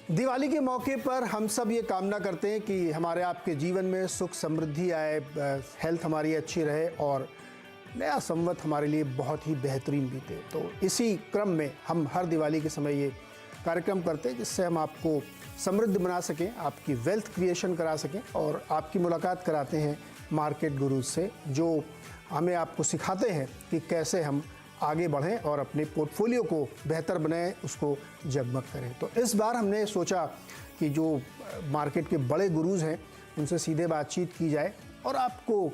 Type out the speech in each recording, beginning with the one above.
दिवाली के मौके पर हम सब ये कामना करते हैं कि हमारे आपके जीवन में सुख समृद्धि आए, हेल्थ हमारी अच्छी रहे और नया संवत हमारे लिए बहुत ही बेहतरीन बीते। तो इसी क्रम में हम हर दिवाली के समय ये कार्यक्रम करते हैं जिससे हम आपको समृद्ध बना सकें, आपकी वेल्थ क्रिएशन करा सकें और आपकी मुलाकात कराते हैं मार्केट गुरुज से, जो हमें आपको सिखाते हैं कि कैसे हम आगे बढ़ें और अपने पोर्टफोलियो को बेहतर बनाएं, उसको जगमग करें। तो इस बार हमने सोचा कि जो मार्केट के बड़े गुरुज हैं उनसे सीधे बातचीत की जाए और आपको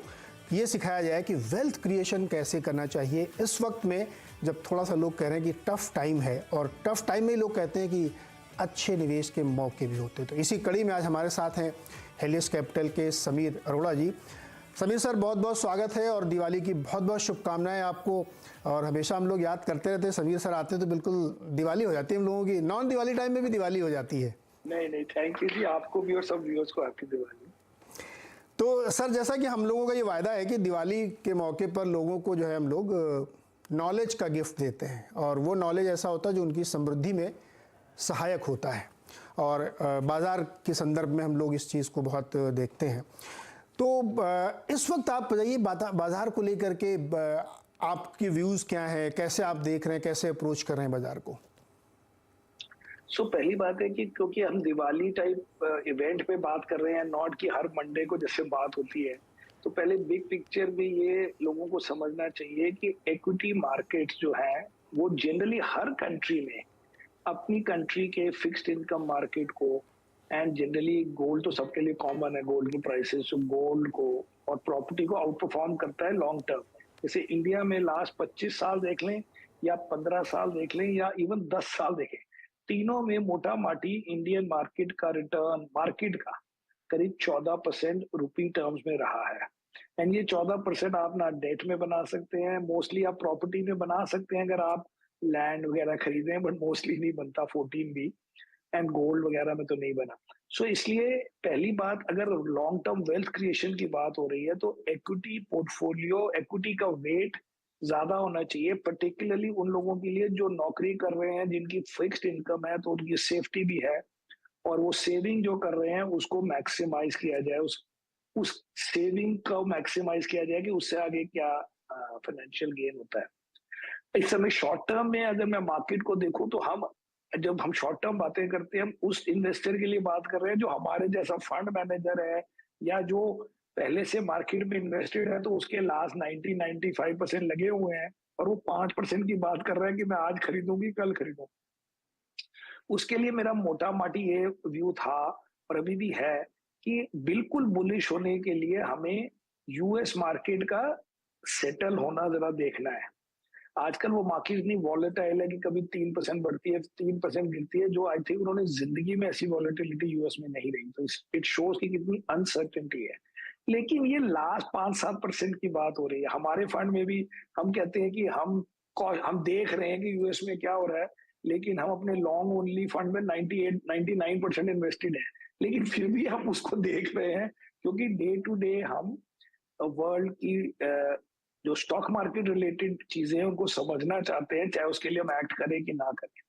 ये सिखाया जाए कि वेल्थ क्रिएशन कैसे करना चाहिए इस वक्त में, जब थोड़ा सा लोग कह रहे हैं कि टफ़ टाइम है और टफ़ टाइम में लोग कहते हैं कि अच्छे निवेश के मौके भी होते हैं। तो इसी कड़ी में आज हमारे साथ हैं हेलियस कैपिटल के समीर अरोड़ा जी। समीर सर, बहुत बहुत स्वागत है और दिवाली की बहुत बहुत शुभकामनाएं आपको। और हमेशा हम लोग याद करते रहते हैं, समीर सर आते हैं तो बिल्कुल दिवाली हो जाती है हम लोगों की, नॉन दिवाली टाइम में भी दिवाली हो जाती है। नहीं, थैंक यू जी, आपको भी और सब व्यूअर्स को हैप्पी दिवाली। तो सर, जैसा कि हम लोगों का ये वायदा है कि दिवाली के मौके पर लोगों को जो है हम लोग नॉलेज का गिफ्ट देते हैं और वो नॉलेज ऐसा होता है जो उनकी समृद्धि में सहायक होता है और बाज़ार के संदर्भ में हम लोग इस चीज़ को बहुत देखते हैं। तो इस वक्त आप बताइए बाज़ार को लेकर के आपकी व्यूज़ क्या हैं, कैसे आप देख रहे हैं, कैसे अप्रोच कर रहे हैं बाज़ार को? पहली बात है कि क्योंकि हम दिवाली टाइप इवेंट पे बात कर रहे हैं, नॉट कि हर मंडे को जैसे बात होती है, तो पहले बिग पिक्चर में ये लोगों को समझना चाहिए कि इक्विटी मार्केट्स जो है वो जनरली हर कंट्री में अपनी कंट्री के फिक्स्ड इनकम मार्केट को एंड जनरली गोल्ड तो सबके लिए कॉमन है, गोल्ड की प्राइसेस, तो गोल्ड को और प्रॉपर्टी को आउट परफॉर्म करता है लॉन्ग टर्म। जैसे इंडिया में लास्ट 25 साल देख लें या 15 साल देख लें या इवन 10 साल देखें, तीनों में मोटा माटी इंडियन मार्केट का रिटर्न मार्केट का करीब 14% रुपी टर्म्स में रहा है। एंड ये 14% आप ना डेट में बना सकते हैं, मोस्टली आप प्रॉपर्टी में बना सकते हैं अगर आप लैंड वगैरह खरीदें, बट मोस्टली नहीं बनता 14 भी, एंड गोल्ड वगैरह में तो नहीं बना। इसलिए पहली बात, अगर लॉन्ग टर्म वेल्थ क्रिएशन की बात हो रही है तो इक्विटी पोर्टफोलियो, इक्विटी का वेट ज्यादा होना चाहिए, पर्टिकुलरली उन लोगों के लिए जो नौकरी कर रहे हैं, जिनकी फिक्स्ड इनकम है, तो उनकी सेफ्टी भी है और वो सेविंग जो कर रहे हैं उसको मैक्सिमाइज किया जाए, उस सेविंग को मैक्सिमाइज किया जाए कि उससे आगे क्या फाइनेंशियल गेन होता है। इस समय शॉर्ट टर्म में अगर मैं मार्केट को देखूं तो जब हम शॉर्ट टर्म बातें करते हैं, हम उस इन्वेस्टर के लिए बात कर रहे हैं जो हमारे जैसा फंड मैनेजर है या जो पहले से मार्केट में इन्वेस्टेड है, तो उसके लास्ट 90-95% लगे हुए हैं और वो 5% की बात कर रहे हैं कि मैं आज खरीदूंगी कल खरीदूंगी। उसके लिए मेरा मोटा माटी ये व्यू था और अभी भी है कि बिल्कुल बुलिश होने के लिए हमें यूएस मार्केट का सेटल होना जरा देखना है। आजकल वो मार्केट इतनी वॉलेटाइल है कि कभी 3% बढ़ती है, 3% गिरती है, जो आई थिंक उन्होंने जिंदगी में ऐसी वॉलेटिलिटी यूएस में नहीं रही। तो इट शोज की कितनी अनसर्टेनिटी है। लेकिन ये लास्ट 5-7% की बात हो रही है। हमारे फंड में भी हम कहते हैं कि हम देख रहे हैं कि यूएस में क्या हो रहा है, लेकिन हम अपने लॉन्ग ओनली फंड में 98-99% इन्वेस्टेड है, लेकिन फिर भी हम उसको देख रहे हैं क्योंकि डे टू डे हम वर्ल्ड की जो स्टॉक मार्केट रिलेटेड चीजें हैं उनको समझना चाहते हैं, चाहे उसके लिए हम एक्ट करें कि ना करें।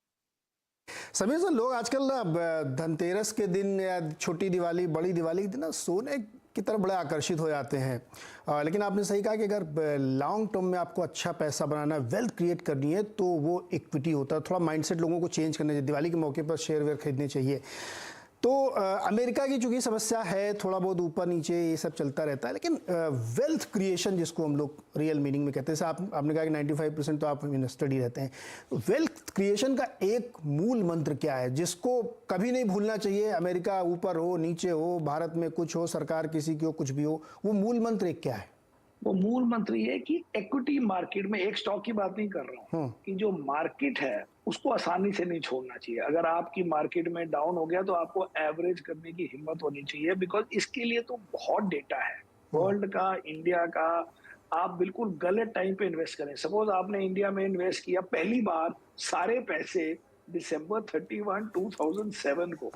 समीर सर, लोग आजकल ना धनतेरस के दिन या छोटी दिवाली, बड़ी दिवाली के दिन ना सोने की तरफ बड़े आकर्षित हो जाते हैं। लेकिन आपने सही कहा कि अगर लॉन्ग टर्म में आपको अच्छा पैसा बनाना है, वेल्थ क्रिएट करनी है, तो वो इक्विटी होता है। थोड़ा माइंडसेट लोगों को चेंज करना चाहिए, दिवाली के मौके पर शेयर वेयर खरीदने चाहिए। तो अमेरिका की चूंकि समस्या है, थोड़ा बहुत ऊपर नीचे ये सब चलता रहता है, लेकिन वेल्थ क्रिएशन जिसको हम लोग रियल मीनिंग में कहते हैं, जैसे आपने कहा कि 95% तो आप इन्वेस्टेड ही रहते हैं। वेल्थ क्रिएशन का एक मूल मंत्र क्या है जिसको कभी नहीं भूलना चाहिए? अमेरिका ऊपर हो, नीचे हो, भारत में कुछ हो, सरकार किसी की हो, कुछ भी हो, वो मूल मंत्र एक क्या है? वो मूल मंत्र ये है कि इक्विटी मार्केट में, एक स्टॉक की बात नहीं कर रहा हूँ, कि जो मार्केट है उसको आसानी से नहीं छोड़ना चाहिए। अगर आपकी मार्केट में डाउन हो गया तो आपको एवरेज करने की हिम्मत होनी चाहिए, बिकॉज इसके लिए तो बहुत डेटा है वर्ल्ड का, इंडिया का। आप बिल्कुल गलत टाइम पे इन्वेस्ट करें। सपोज आपने इंडिया में इन्वेस्ट किया पहली बार सारे पैसे दिसंबर 31, 2007 को,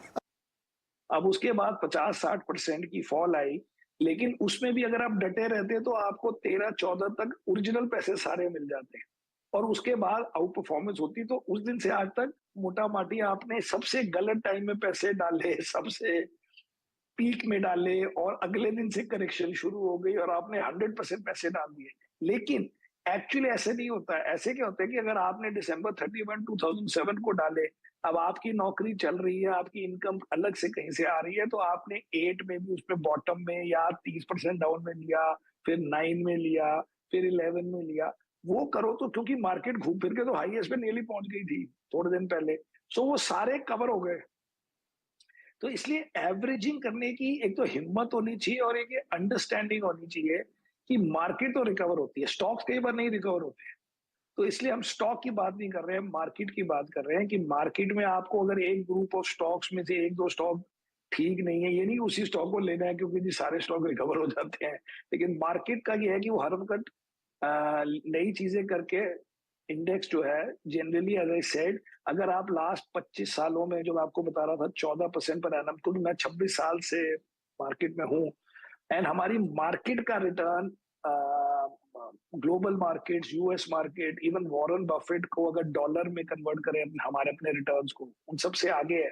अब उसके बाद 50-60% की फॉल आई, लेकिन उसमें भी अगर आप डटे रहते हैं तो आपको 13-14 तक ओरिजिनल पैसे सारे मिल जाते हैं। और उसके बाद आउट परफॉर्मेंस होती, तो उस दिन से आज तक मोटा माटी आपने सबसे गलत टाइम में पैसे डाले, सबसे पीक में डाले, और अगले दिन से करेक्शन शुरू हो गई और आपने 100% पैसे डाल दिए। लेकिन एक्चुअली ऐसे नहीं होता है। ऐसे क्या होता है कि अगर आपने दिसंबर 31 2007 को डाले, अब आपकी नौकरी चल रही है, आपकी इनकम अलग से कहीं से आ रही है, तो आपने 8 में भी उसमें बॉटम में या 30% डाउन में लिया, फिर 9 में लिया, फिर 11 में लिया, वो करो तो, क्योंकि मार्केट घूम फिर के तो हाईएस्ट पे नियरली पहुंच गई थी थोड़े दिन पहले, सो वो सारे कवर हो गए। तो इसलिए एवरेजिंग करने की एक तो हिम्मत होनी चाहिए और एक अंडरस्टैंडिंग होनी चाहिए कि मार्केट तो रिकवर होती है, स्टॉक्स कई बार नहीं रिकवर होते हैं। तो इसलिए हम स्टॉक की बात नहीं कर रहे हैं, मार्केट की बात कर रहे हैं कि मार्केट में आपको अगर एक ग्रुप ऑफ स्टॉक्स में से एक दो स्टॉक ठीक नहीं है, ये नहीं उसी स्टॉक को लेना है क्योंकि जी सारे स्टॉक रिकवर हो जाते हैं। लेकिन मार्केट का ये है कि वो हर वक्त नई चीजें करके इंडेक्स जो है, जनरली एज आई सेड, अगर आप लास्ट 25 सालों में, जो मैं आपको बता रहा था 14% पर एनम, क्योंकि मैं 26 साल से मार्केट में हूँ, एंड हमारी मार्केट का return, global markets, US market, even Warren Buffett को अगर डॉलर में कन्वर्ट करें हमारे अपने रिटर्न्स को, उन सबसे आगे है।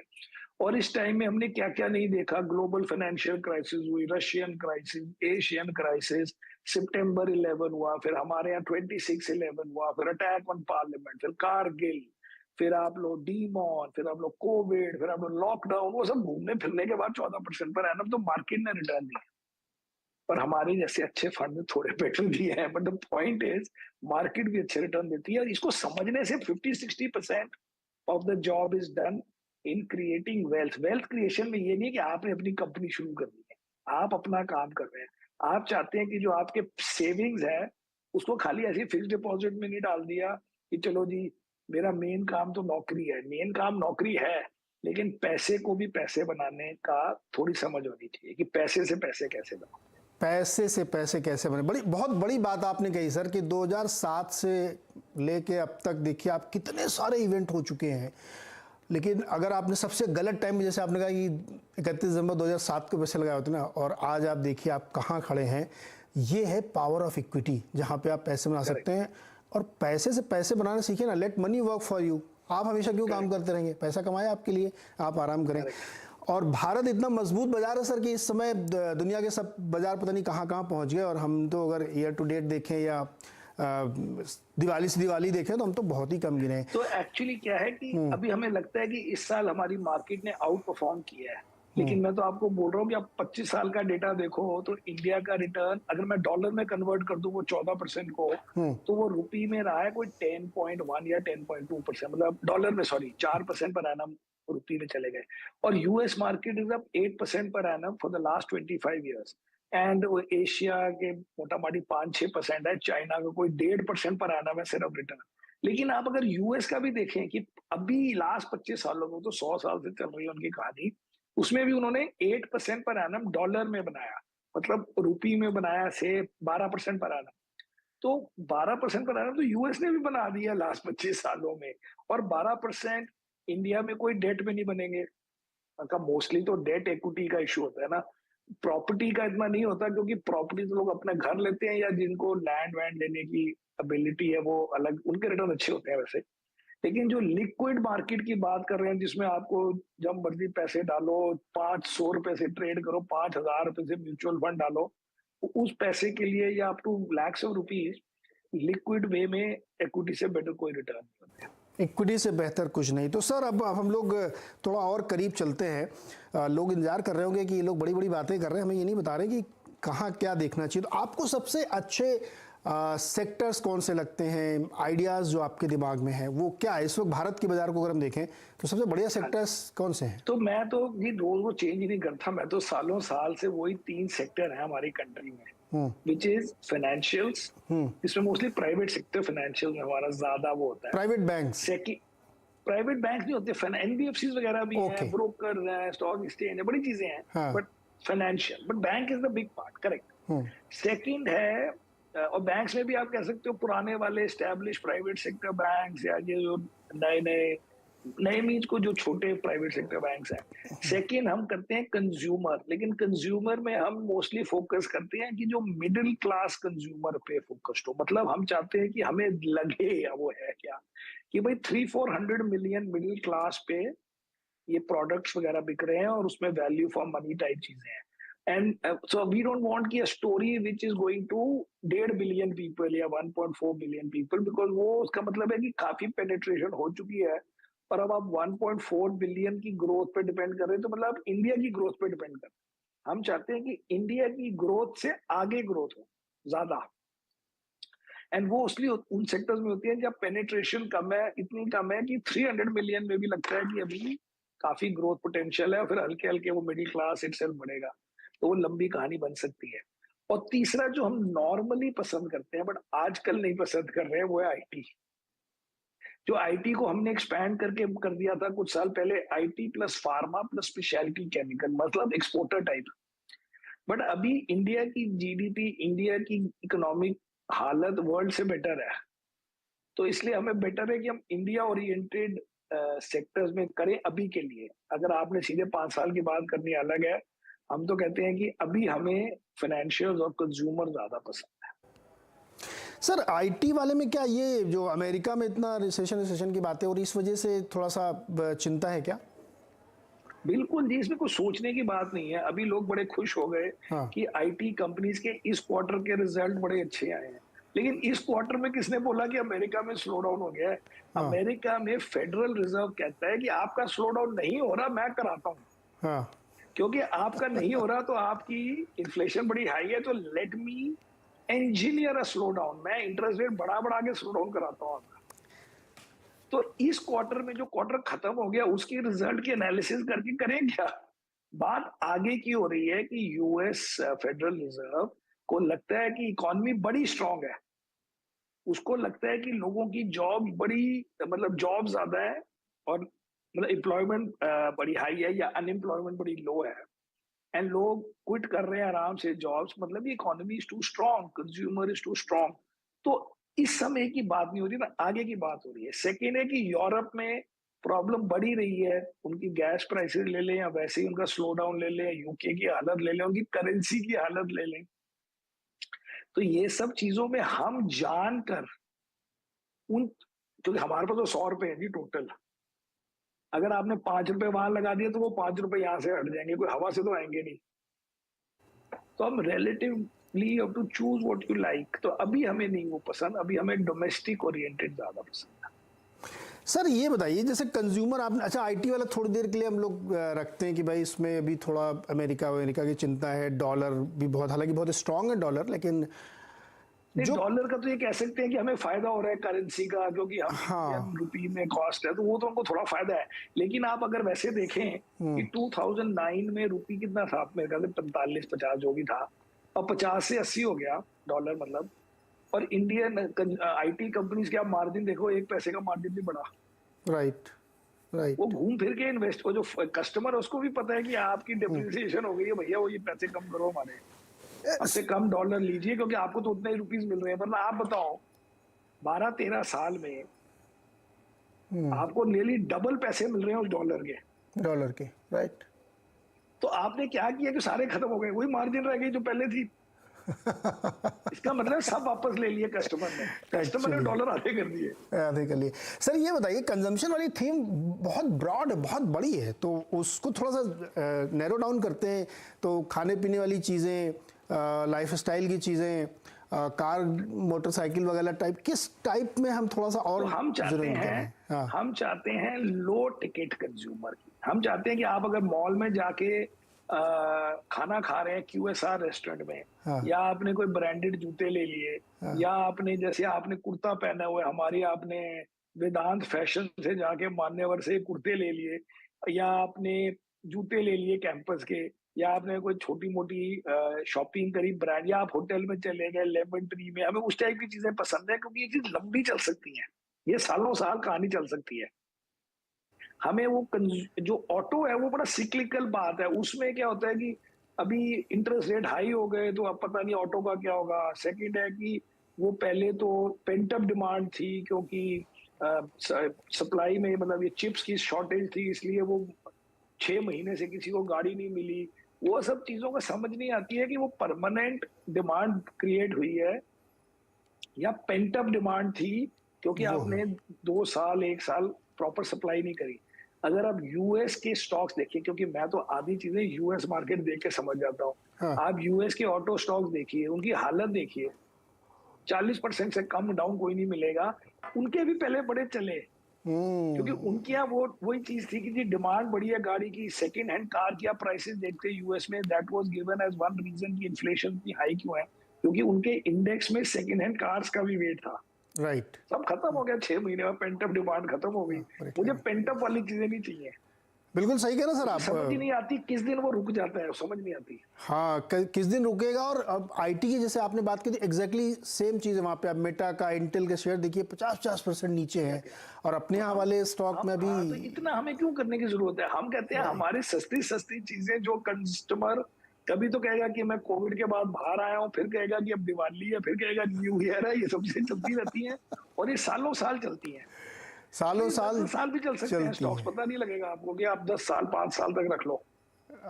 और इस टाइम में हमने क्या क्या नहीं देखा, ग्लोबल फाइनेंशियल क्राइसिस हुई, रशियन क्राइसिस, एशियन क्राइसिस, सितंबर 11 हुआ, फिर हमारे यहाँ 26/11 हुआ, फिर अटैक ऑन पार्लियामेंट, फिर कारगिल, फिर आप लोग डीमॉन, फिर आप लोग कोविड, फिर आप लोग लॉकडाउन, वो सब घूमने फिरने के बाद 14% पर एनम तो मार्केट ने रिटर्न दिया। पर हमारे जैसे अच्छे फंड थोड़े बेटर दिए हैं, but the point is market भी अच्छे रिटर्न देती है। और इसको समझने से 50-60% of the job is done in creating wealth. Wealth creation में ये नहीं कि आपने अपनी कंपनी शुरू करनी है, आप अपना काम कर रहे हैं। आप चाहते हैं कि जो आपके सेविंग्स है उसको खाली ऐसे फिक्स डिपॉजिट में नहीं डाल दिया कि चलो जी मेरा मेन काम तो नौकरी है। मेन काम नौकरी है, लेकिन पैसे को भी पैसे बनाने का थोड़ी समझ होनी चाहिए कि पैसे से पैसे कैसे बनाओ। पैसे से पैसे कैसे बने, बड़ी बहुत बड़ी बात आपने कही सर कि 2007 से लेके अब तक देखिए आप कितने सारे इवेंट हो चुके हैं। लेकिन अगर आपने सबसे गलत टाइम में, जैसे आपने कहा कि 31 दिसंबर 2007 के पैसे लगाए होते ना, और आज आप देखिए आप कहाँ खड़े हैं। ये है पावर ऑफ इक्विटी, जहाँ पे आप पैसे बना सकते हैं। और पैसे से पैसे बनाना सीखिए ना, late money work for you. आप हमेशा क्यों काम करते रहेंगे, पैसा कमाए आपके लिए, आप आराम करें। और भारत इतना मजबूत बाजार है सर कि इस समय दुनिया के सब बाजार पता नहीं कहाँ कहाँ पहुँच गए। और हम तो अगर ईयर टू डेट देखें या दिवाली से दिवाली देखें तो हम तो बहुत ही कम गिरे हैं। तो एक्चुअली क्या है कि अभी हमें लगता है कि इस साल हमारी मार्केट ने आउट परफॉर्म किया है, लेकिन मैं तो आपको बोल रहा हूँ कि आप 25 साल का डेटा देखो तो इंडिया का रिटर्न अगर मैं डॉलर में कन्वर्ट कर दूं वो 14% को, तो वो रुपी में रहा है कोई 10.1 या 10.2%, मतलब डॉलर में, सॉरी, 4% पर एनम रुपी में चले गए। और US market is up 8% per annum for the last 25 years. And Asia के मोटा मोटी 5-6% है, चाइना का कोई 1.5% पर एनम है सिर्फ रिटर्न। लेकिन आप अगर यूएस का भी देखें कि अभी लास्ट 25 सालों में, तो 100 साल से चल रही है उनकी कहानी, उसमें भी उन्होंने 8% पर एनम डॉलर में बनाया, मतलब रुपी में बनाया से 12% पर एनम। तो 12% पर एनम तो यूएस ने भी बना दिया लास्ट 25 सालों में। और 12% इंडिया में कोई डेट में नहीं बनेंगे का, मोस्टली तो डेट इक्विटी का इशू होता है ना, प्रॉपर्टी का इतना नहीं होता, क्योंकि प्रॉपर्टी तो लोग अपने घर लेते हैं या जिनको लैंड वैंड लेने की एबिलिटी है वो अलग, उनके रिटर्न अच्छे होते हैं वैसे। लेकिन जो लिक्विड मार्केट की बात कर रहे हैं जिसमें आपको जब मर्जी पैसे डालो, 500 रुपए से ट्रेड करो, 5,000 रुपए से म्यूचुअल फंड डालो, तो उस पैसे के लिए या up to lakhs of rupees liquid way में इक्विटी से बेटर कोई रिटर्न नहीं होता है। इक्विटी से बेहतर कुछ नहीं। तो सर अब हम लोग थोड़ा और करीब चलते हैं। लोग इंतजार कर रहे होंगे कि ये लोग बड़ी बड़ी बातें कर रहे हैं, हमें ये नहीं बता रहे कि कहाँ क्या देखना चाहिए। तो आपको सबसे अच्छे सेक्टर्स कौन से लगते हैं, आइडियाज़ जो आपके दिमाग में हैं वो क्या है? इस वक्त भारत के बाजार को अगर हम देखें तो सबसे बढ़िया सेक्टर्स कौन से हैं? तो मैं तो ये रोज वो चेंज ही नहीं करता, मैं तो सालों साल से वही 3 सेक्टर है हमारी कंट्री में, विच इज फाइनेंशियल्स, इसमें मोस्टली प्राइवेट सेक्टर फाइनेंशियल में हमारा ज्यादा वो होता है। प्राइवेट बैंक्स, प्राइवेट बैंक नहीं होते, एनबीएफसी वगैरह भी हैं, ब्रोकर हैं, स्टॉक एक्सचेंज है, बड़ी चीजें हैं, but financial, but bank is the big part, correct. Second है, और बैंक्स में भी आप कह सकते हो पुराने वाले एस्टैब्लिश प्राइवेट सेक्टर बैंक्स, या ये जो नए नए नए मीन्स को जो छोटे प्राइवेट सेक्टर बैंक्स हैं। सेकंड हम करते हैं कंज्यूमर, लेकिन कंज्यूमर में हम मोस्टली फोकस करते हैं कि जो मिडिल क्लास कंज्यूमर पे फोकस्ड हो। मतलब हम चाहते हैं कि हमें लगे, या वो है क्या, कि भाई 300-400 मिलियन मिडिल क्लास पे ये प्रोडक्ट्स वगैरह बिक रहे हैं और उसमें वैल्यू फॉर मनी टाइप चीजें हैं। And so we don't want कि a story which is going to 1.5 billion people या 1.4 बिलियन पीपल, बिकॉज वो उसका मतलब है कि काफी पेनिट्रेशन हो चुकी है। पर अब आप 1.4 बिलियन की ग्रोथ पे डिपेंड कर रहे हैं, तो मतलब इंडिया की ग्रोथ पे डिपेंड कर रहे हैं। हम चाहते हैं कि इंडिया की ग्रोथ से आगे ग्रोथ हो ज्यादा, एंड वो उसलिए उन सेक्टर्स में होती है जब पेनिट्रेशन कम है, इतनी कम है कि 300 मिलियन में भी लगता है कि अभी काफी ग्रोथ पोटेंशियल है, और फिर हल्के हल्के वो मिडिल क्लास इटसेल्फ बढ़ेगा। तो वो लंबी कहानी बन सकती है। और तीसरा जो हम नॉर्मली पसंद करते हैं बट आजकल नहीं पसंद कर रहे हैं, वो है आईटी। जो आईटी को हमने एक्सपैंड करके कर दिया था कुछ साल पहले, IT plus pharma plus speciality chemical, मतलब एक्सपोर्टर टाइप। बट अभी इंडिया की जीडीपी, इंडिया की इकोनॉमिक हालत वर्ल्ड से बेटर है। तो इसलिए हमें बेटर है कि हम इंडिया ओरिएंटेड सेक्टर्स में करें अभी के लिए। अगर आपने सीधे 5 साल की बात करनी अलग है। हम तो कहते हैं कि अभी हमें फाइनेंशियल और कंज्यूमर ज्यादा पसंद है। सर आईटी वाले में क्या ये जो अमेरिका में इतना रिसेशन की बातें हो रही, इस वजह से थोड़ा सा चिंता है क्या? बिल्कुल जी, इसमें कुछ सोचने की बात नहीं है। अभी लोग बड़े खुश हो गए हाँ। कि आईटी कंपनीज के इस क्वार्टर के रिजल्ट बड़े अच्छे आए हैं। लेकिन इस क्वार्टर में किसने बोला कि अमेरिका में स्लो डाउन हो गया है? हाँ। अमेरिका में फेडरल रिजर्व कहता है कि आपका स्लो डाउन नहीं हो रहा, मैं कराता हूँ। हाँ। क्योंकि आपका नहीं हो रहा तो आपकी इन्फ्लेशन बड़ी हाई है, तो let me engineer a slow down. मैं इंटरेस्ट रेट बढ़ा बढ़ा के स्लो डाउन कराता हूँ आपका। तो इस क्वार्टर में जो क्वार्टर खत्म हो गया उसकी रिजल्ट की एनालिसिस करके करें क्या? बात आगे की हो रही है कि यूएस फेडरल रिजर्व को लगता है कि इकोनॉमी बड़ी स्ट्रांग है। उसको लगता है कि लोगों की जॉब बड़ी, मतलब जॉब ज्यादा है, और मतलब एम्प्लॉयमेंट बड़ी हाई है या अनएम्प्लॉयमेंट बड़ी लो है, एंड लोग क्विट कर रहे हैं आराम से जॉब्स। मतलब ये economy is too strong, consumer is too strong. तो इस समय की बात नहीं हो रही ना, आगे की बात हो रही है। सेकेंड है कि यूरोप में प्रॉब्लम बढ़ी रही है। उनकी गैस प्राइसेस ले लें या वैसे ही उनका स्लो डाउन ले लें, यूके की हालत ले लें, उनकी करेंसी की हालत ले लें। तो ये सब चीजों में हम जानकर उन, क्योंकि हमारे पास तो 100 रुपए है जी टोटल। अगर आपने 5 रुपए वहां लगा दिए तो वो 5 रुपए यहाँ से हट जाएंगे, कोई हवा से तो आएंगे नहीं। तो हम relatively have to choose what you like. तो अभी हमें नहीं वो पसंद, अभी हमें डोमेस्टिक ओरिएंटेड ज्यादा पसंद है। सर ये बताइए, जैसे कंज्यूमर आपने, अच्छा आईटी वाला थोड़ी देर के लिए हम लोग रखते हैं कि भाई इसमें अभी थोड़ा अमेरिका की चिंता है, डॉलर भी बहुत, हालांकि बहुत स्ट्रांग है डॉलर, लेकिन नहीं, जो, डॉलर का तो ये कह सकते हैं कि हमें फायदा हो रहा है करेंसी का, क्योंकि हम हाँ। इंडियन रुपी में कॉस्ट है, तो वो तो हमको थोड़ा फायदा है। लेकिन आप अगर वैसे देखें कि 2009 में रुपी कितना था, मेरे ख्याल से 45-50 जो भी था, और 50 से 80 हो गया डॉलर, मतलब। और इंडियन आईटी कंपनीज के आप मार्जिन देखो, 1 पैसे का मार्जिन भी बढ़ा। राइट। वो राइट। घूम फिर के इन्वेस्ट, वो जो कस्टमर है उसको भी पता है कि आपकी डिप्रिसिएशन हो गई है भैया, वो ये पैसे कम करो हमारे, हमसे कम डॉलर लीजिए, क्योंकि आपको तो उतने ही रुपीस मिल रहे हैं। मतलब आप बताओ, 12-13 साल में आपको नियरली डबल पैसे मिल रहे हैं उस डॉलर के। डॉलर के, राइट। तो आपने क्या किया कि सारे खत्म हो गए, वही मार्जिन रह गई जो पहले थी। इसका मतलब सब वापस ले लिए कस्टमर ने, कस्टमर ने एक्चुअली डॉलर आधे कर दिए। आधे के लिए। सर ये बताइए, कंजम्पशन वाली थीम बहुत ब्रॉड है, बहुत बड़ी है, तो उसको थोड़ा सा नैरो डाउन करते हैं। तो खाने पीने वाली चीज़ें, लाइफस्टाइल की चीज़ें, कार मोटरसाइकिल वगैरह टाइप, किस टाइप में हम थोड़ा सा तो और हम चाहते ज़रूर हैं, करें? हाँ। हम चाहते हैं लो टिकट कंज्यूमर की। हम चाहते हैं कि आप अगर मॉल में जाके खाना खा रहे हैं क्यूएसआर रेस्टोरेंट में, हाँ। या आपने कोई ब्रांडेड जूते ले लिए, हाँ। या आपने जैसे आपने कुर्ता पहना हुआ है हमारी, आपने वेदांत फैशन से जाके मान्यवर से कुर्ते ले लिए, या आपने जूते ले लिए कैंपस के, या आपने कोई छोटी मोटी शॉपिंग करी ब्रांड, या आप होटल में चले गए लेमन ट्री में, हमें उस टाइप की चीजें पसंद है, क्योंकि ये चीज लंबी चल सकती है, ये सालों साल कहानी चल सकती है। हमें वो जो ऑटो है वो बड़ा सिक्लिकल बात है। उसमें क्या होता है कि अभी इंटरेस्ट रेट हाई हो गए तो अब पता नहीं ऑटो का क्या होगा। सेकंड है कि वो पहले तो पेंट अप डिमांड थी, क्योंकि सप्लाई में, मतलब ये चिप्स की शॉर्टेज थी इसलिए वो 6 महीने से किसी को गाड़ी नहीं मिली। वो सब चीजों का समझ नहीं आती है कि वो परमानेंट डिमांड क्रिएट हुई है या पेंट अप डिमांड थी, क्योंकि वो आपने है। 2 साल 1 साल प्रॉपर सप्लाई नहीं करी। अगर आप यूएस के स्टॉक्स देखिए, क्योंकि मैं तो आधी चीजें यूएस मार्केट देख के समझ जाता हूँ। हाँ। आप यूएस के ऑटो स्टॉक्स देखिए, उनकी हालत देखिए, 40% से कम डाउन कोई नहीं मिलेगा। उनके भी पहले बड़े चले, क्योंकि उनके यहाँ वो वही चीज थी कि जी डिमांड बढ़ी है गाड़ी की। सेकंड हैंड कार की आप प्राइसेस देखते हैं यूएस में, that was given as one reason कि इन्फ्लेशन इतनी हाई क्यों है, क्योंकि उनके इंडेक्स में सेकंड हैंड कार्स का भी वेट था। राइट। सब खत्म हो गया 6 महीने में, पेंटअप डिमांड खत्म हो गई। मुझे पेंटअप वाली चीजें नहीं चाहिए। बिल्कुल सही कह रहे हैं सर आप। समझ ही नहीं आती किस दिन वो रुक जाता है, समझ नहीं आती। हाँ, किस दिन रुकेगा। और अब आईटी की जैसे आपने बात की थी, एग्जैक्टली सेम चीज़ है वहाँ पे। अब मेटा का, इंटेल के शेयर देखिए 50% नीचे हैं, और अपने यहाँ वाले स्टॉक में भी। तो इतना हमें क्यों करने की जरूरत है? हम कहते हैं हमारी सस्ती सस्ती चीजें जो कस्टमर कभी तो कहेगा कि मैं कोविड के बाद बाहर आया हूँ, फिर कहेगा कि अब दिवाली है, फिर कहेगा न्यू ईयर है, ये सब चीजें चलती रहती हैं और ये सालों साल चलती हैं। सालों साल 10 साल भी चल सकते हैं चलती स्टॉक्स, हैं। पता नहीं लगेगा आपको कि आप 10 साल 5 साल तक रख लो।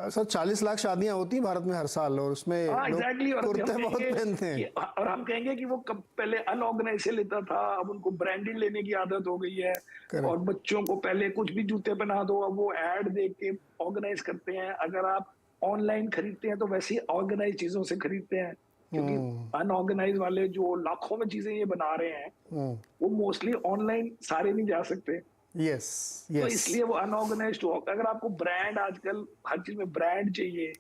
सर 40 लाख शादियां होती हैं भारत में हर साल, और उसमें हाँ लोग एग्जैक्टली। और कुर्ते हम बहुत कहेंगे पहनते हैं। और हम कहेंगे कि वो कब पहले अनऑर्गेनाइज से लेता था, अब उनको ब्रांडेड लेने की आदत हो गई है। और करेक्ट। बच्चों को पहले कुछ भी जूते पहना दो, अब वो ऐड देख के ऑर्गेनाइज करते हैं। अगर आप ऑनलाइन खरीदते हैं तो वैसे ही ऑर्गेनाइज चीजों से खरीदते हैं, क्योंकि अनऑर्गेनाइज वाले जो लाखों में चीजें ये बना रहे हैं वो मोस्टली ऑनलाइन सारे नहीं जा सकते। यस तो यस। इसलिए वो अनऑर्गेनाइज्ड हो। अगर आपको ब्रांड, आजकल हर चीज में ब्रांड चाहिए,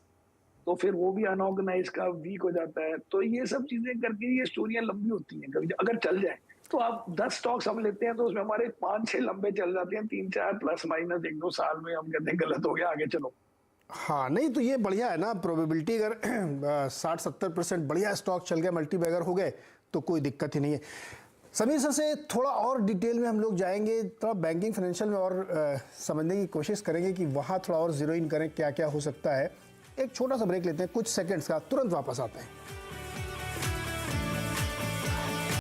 तो फिर वो भी अनऑर्गेनाइज का वीक हो जाता है। तो ये सब चीजें करके ये स्टोरियां लंबी होती हैं। कभी अगर चल जाए तो आप 10 स्टॉक्स हम लेते हैं तो उसमें हमारे 5-6 लंबे चल जाते हैं, 3-4 प्लस माइनस 1-2 साल में हम कहते हैं गलत हो गया, आगे चलो। हाँ, नहीं तो ये बढ़िया है ना, प्रोबेबिलिटी अगर 60-70% बढ़िया स्टॉक चल गया, मल्टी बैगर हो गए, तो कोई दिक्कत ही नहीं है। समीर सर से थोड़ा और डिटेल में हम लोग जाएंगे, थोड़ा बैंकिंग फाइनेंशियल में और समझने की कोशिश करेंगे कि वहाँ थोड़ा और जीरो इन करें क्या क्या हो सकता है। एक छोटा सा ब्रेक लेते हैं, कुछ सेकंड्स का, तुरंत वापस आते हैं।